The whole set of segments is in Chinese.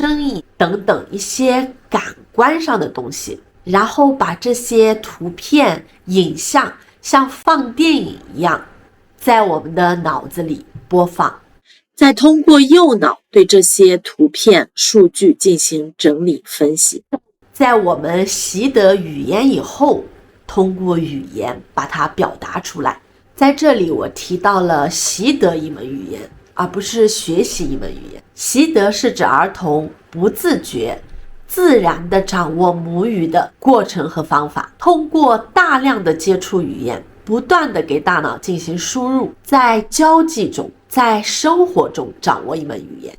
声音等等一些感官上的东西，然后把这些图片、影像像放电影一样在我们的脑子里播放，再通过右脑对这些图片、数据进行整理分析。在我们习得语言以后，通过语言把它表达出来。在这里我提到了习得一门语言，而不是学习一门语言。习得是指儿童不自觉、自然地掌握母语的过程和方法，通过大量的接触语言，不断地给大脑进行输入，在交际中、在生活中掌握一门语言，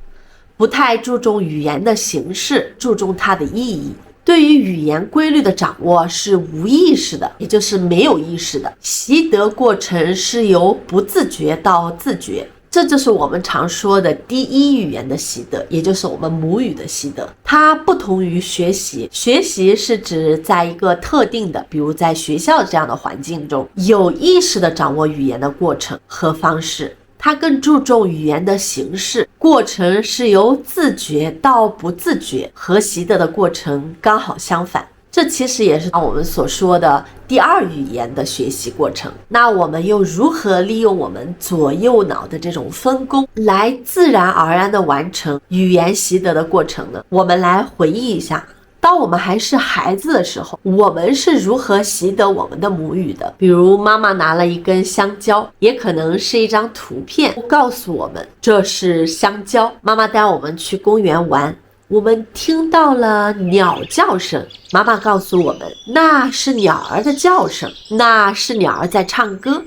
不太注重语言的形式，注重它的意义。对于语言规律的掌握是无意识的，也就是没有意识的。习得过程是由不自觉到自觉，这就是我们常说的第一语言的习得，也就是我们母语的习得。它不同于学习，学习是指在一个特定的，比如在学校这样的环境中，有意识的掌握语言的过程和方式。它更注重语言的形式，过程是由自觉到不自觉，和习得的过程刚好相反。这其实也是我们所说的第二语言的学习过程。那我们又如何利用我们左右脑的这种分工，来自然而然地完成语言习得的过程呢？我们来回忆一下，当我们还是孩子的时候，我们是如何习得我们的母语的？比如妈妈拿了一根香蕉，也可能是一张图片，告诉我们这是香蕉。妈妈带我们去公园玩，我们听到了鸟叫声，妈妈告诉我们那是鸟儿的叫声，那是鸟儿在唱歌。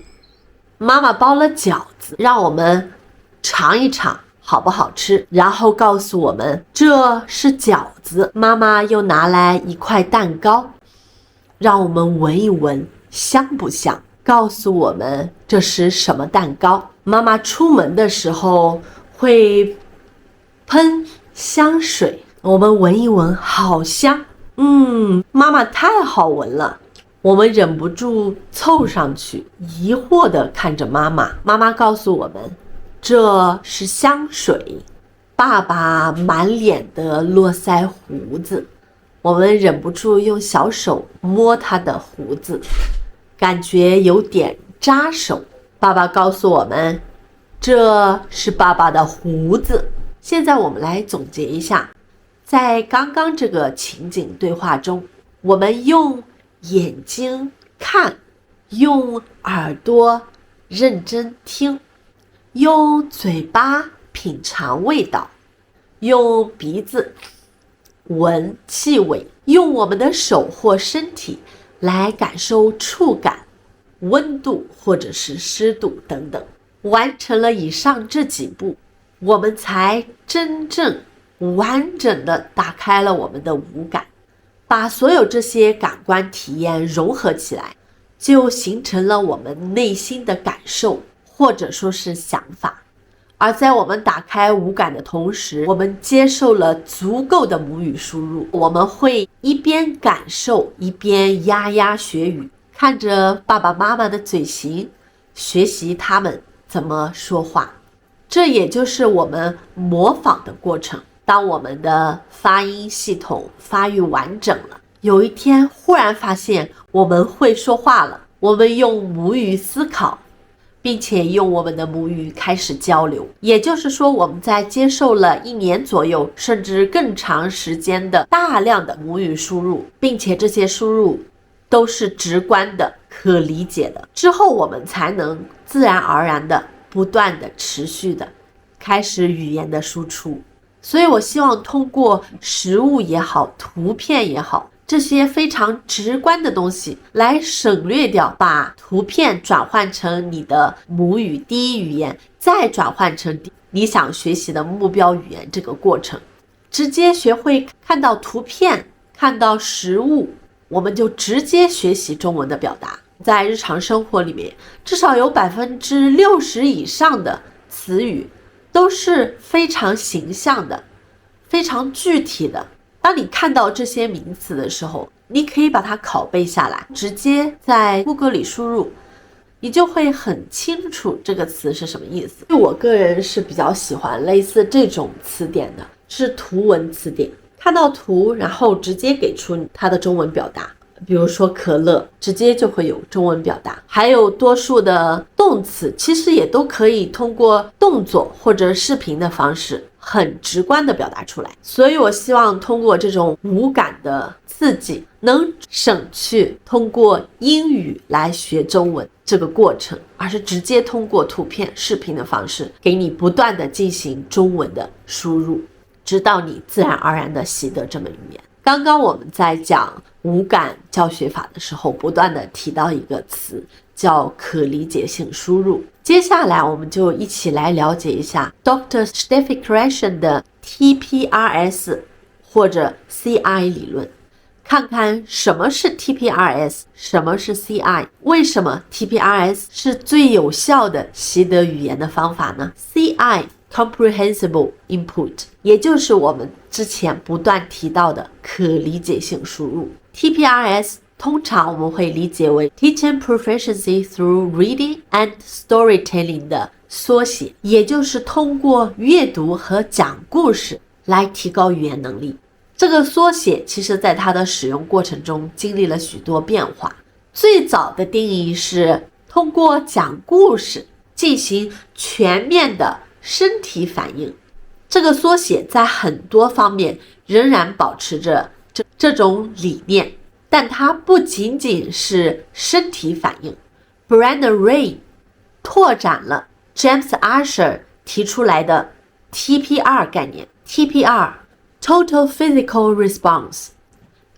妈妈包了饺子，让我们尝一尝好不好吃，然后告诉我们这是饺子。妈妈又拿来一块蛋糕，让我们闻一闻香不香，告诉我们这是什么蛋糕。妈妈出门的时候会喷香水，我们闻一闻好香，妈妈太好闻了。我们忍不住凑上去，疑惑地看着妈妈。妈妈告诉我们这是香水。爸爸满脸的络腮胡子，我们忍不住用小手摸他的胡子，感觉有点扎手。爸爸告诉我们这是爸爸的胡子。现在我们来总结一下，在刚刚这个情景对话中，我们用眼睛看，用耳朵认真听，用嘴巴品尝味道，用鼻子闻气味，用我们的手或身体来感受触感、温度或者是湿度等等。完成了以上这几步，我们才真正完整的打开了我们的五感，把所有这些感官体验融合起来，就形成了我们内心的感受或者说是想法。而在我们打开五感的同时，我们接受了足够的母语输入，我们会一边感受一边牙牙学语，看着爸爸妈妈的嘴型，学习他们怎么说话。这也就是我们模仿的过程。当我们的发音系统发育完整了，有一天忽然发现我们会说话了，我们用母语思考，并且用我们的母语开始交流。也就是说，我们在接受了1年左右甚至更长时间的大量的母语输入，并且这些输入都是直观的、可理解的，之后我们才能自然而然的、不断的、持续的开始语言的输出。所以我希望通过食物也好，图片也好，这些非常直观的东西来省略掉把图片转换成你的母语第一语言，再转换成你想学习的目标语言这个过程。直接学会看到图片，看到食物，我们就直接学习中文的表达。在日常生活里面，至少有60%以上的词语都是非常形象的，非常具体的。当你看到这些名词的时候，你可以把它拷贝下来，直接在谷歌里输入，你就会很清楚这个词是什么意思。我个人是比较喜欢类似这种词典的，是图文词典，看到图，然后直接给出它的中文表达。比如说可乐，直接就会有中文表达。还有多数的动词，其实也都可以通过动作或者视频的方式，很直观的表达出来。所以我希望通过这种无感的刺激，能省去通过英语来学中文这个过程，而是直接通过图片、视频的方式，给你不断的进行中文的输入，直到你自然而然的习得这门语言。刚刚我们在讲无感教学法的时候，不断的提到一个词叫可理解性输入。接下来我们就一起来了解一下 Dr. Steffi Krashen 的 TPRS 或者 CI 理论，看看什么是 TPRS， 什么是 CI， 为什么 TPRS 是最有效的习得语言的方法呢？ CI Comprehensible Input， 也就是我们之前不断提到的可理解性输入。 TPRS 通常我们会理解为 Teaching Proficiency Through Reading and Storytelling 的缩写，也就是通过阅读和讲故事来提高语言能力。这个缩写其实在它的使用过程中经历了许多变化。最早的定义是通过讲故事进行全面的身体反应，这个缩写在很多方面仍然保持着这种理念，但它不仅仅是身体反应。 Brandon Ray 拓展了 James Asher 提出来的 TPR 概念。 TPR Total Physical Response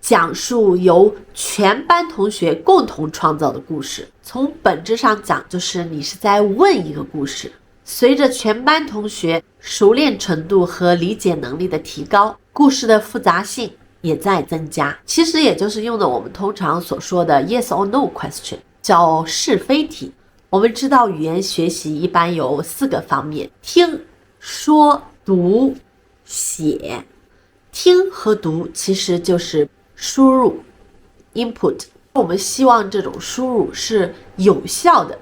讲述由全班同学共同创造的故事。从本质上讲，就是你是在问一个故事。随着全班同学熟练程度和理解能力的提高，故事的复杂性也在增加。其实也就是用的我们通常所说的 yes or no question， 叫是非题。我们知道语言学习一般有4个方面：听、说、读、写。听和读其实就是输入 input， 我们希望这种输入是有效的。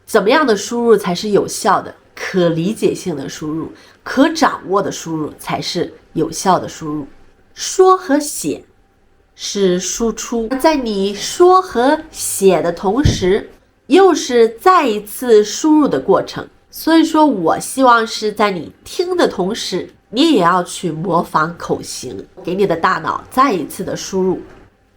怎么样的输入才是有效的？可理解性的输入，可掌握的输入才是有效的输入。说和写是输出，在你说和写的同时，又是再一次输入的过程。所以说我希望是在你听的同时，你也要去模仿口型，给你的大脑再一次的输入，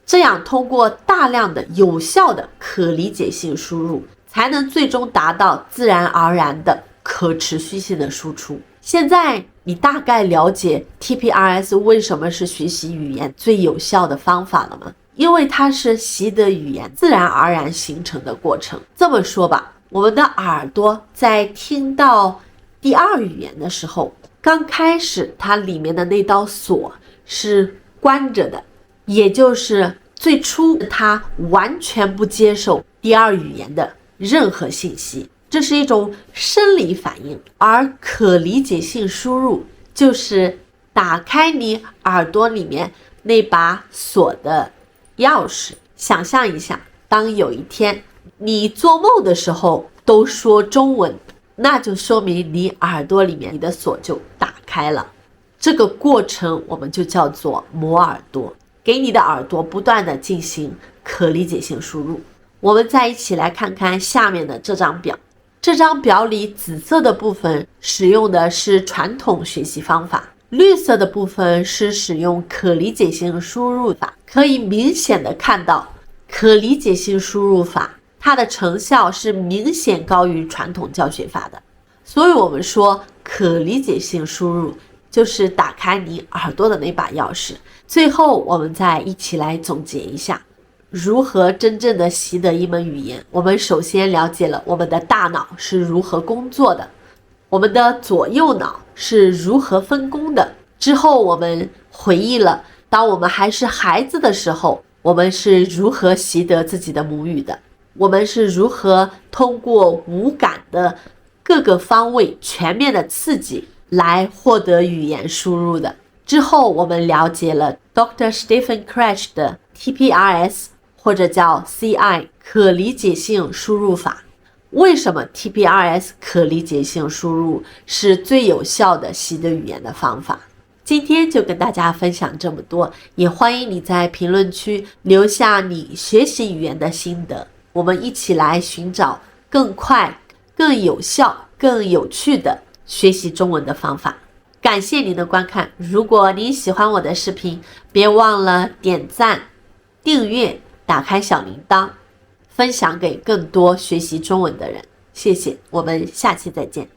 这样通过大量的有效的可理解性输入，才能最终达到自然而然的可持续性的输出。现在你大概了解 TPRS 为什么是学习语言最有效的方法了吗？因为它是习得语言自然而然形成的过程。这么说吧，我们的耳朵在听到第二语言的时候，刚开始它里面的那道锁是关着的，也就是最初它完全不接受第二语言的任何信息，这是一种生理反应。而可理解性输入就是打开你耳朵里面那把锁的钥匙。想象一下，当有一天你做梦的时候都说中文，那就说明你耳朵里面你的锁就打开了。这个过程我们就叫做磨耳朵，给你的耳朵不断的进行可理解性输入。我们再一起来看看下面的这张表。这张表里紫色的部分使用的是传统学习方法，绿色的部分是使用可理解性输入法。可以明显的看到，可理解性输入法它的成效是明显高于传统教学法的。所以我们说可理解性输入就是打开你耳朵的那把钥匙。最后我们再一起来总结一下如何真正的习得一门语言。我们首先了解了我们的大脑是如何工作的，我们的左右脑是如何分工的。之后我们回忆了当我们还是孩子的时候，我们是如何习得自己的母语的，我们是如何通过五感的各个方位全面的刺激来获得语言输入的。之后我们了解了 Dr. Stephen Krashen 的 TPRS 或者叫 CI 可理解性输入法。为什么 TPRS 可理解性输入是最有效的习得语言的方法？今天就跟大家分享这么多，也欢迎你在评论区留下你学习语言的心得，我们一起来寻找更快、更有效、更有趣的学习中文的方法。感谢您的观看，如果您喜欢我的视频，别忘了点赞、订阅、打开小铃铛，分享给更多学习中文的人。谢谢，我们下期再见。